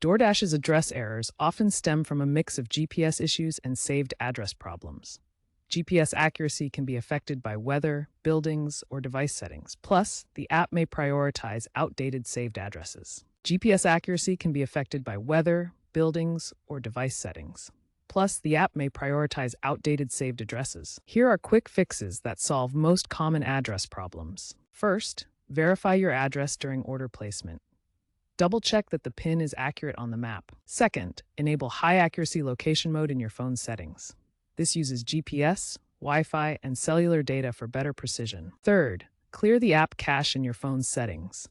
DoorDash's address errors often stem from a mix of GPS issues and saved address problems. GPS accuracy can be affected by weather, buildings, or device settings. Plus, the app may prioritize outdated saved addresses. GPS accuracy can be affected by weather, buildings, or device settings. Plus, the app may prioritize outdated saved addresses. Here are quick fixes that solve most common address problems. First, verify your address during order placement. Double-check that the PIN is accurate on the map. Second, enable high-accuracy location mode in your phone's settings. This uses GPS, Wi-Fi, and cellular data for better precision. Third, clear the app cache in your phone's settings.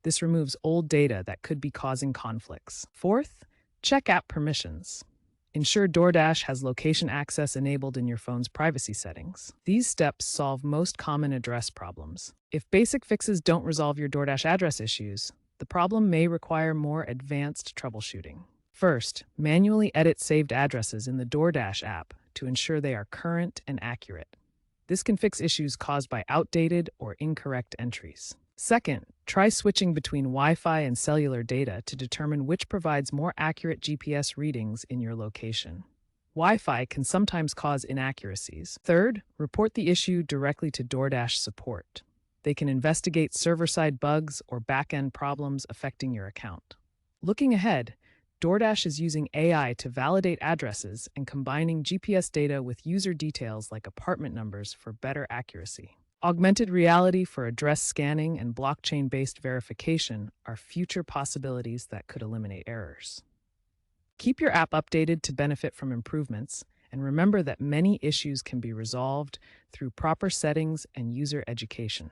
This removes old data that could be causing conflicts. Fourth, check app permissions. Ensure DoorDash has location access enabled in your phone's privacy settings. These steps solve most common address problems. If basic fixes don't resolve your DoorDash address issues, the problem may require more advanced troubleshooting. First, manually edit saved addresses in the DoorDash app to ensure they are current and accurate. This can fix issues caused by outdated or incorrect entries. Second, try switching between Wi-Fi and cellular data to determine which provides more accurate GPS readings in your location. Wi-Fi can sometimes cause inaccuracies. Third, report the issue directly to DoorDash support. They can investigate server-side bugs or back-end problems affecting your account. Looking ahead, DoorDash is using AI to validate addresses and combining GPS data with user details like apartment numbers for better accuracy. Augmented reality for address scanning and blockchain-based verification are future possibilities that could eliminate errors. Keep your app updated to benefit from improvements, and remember that many issues can be resolved through proper settings and user education.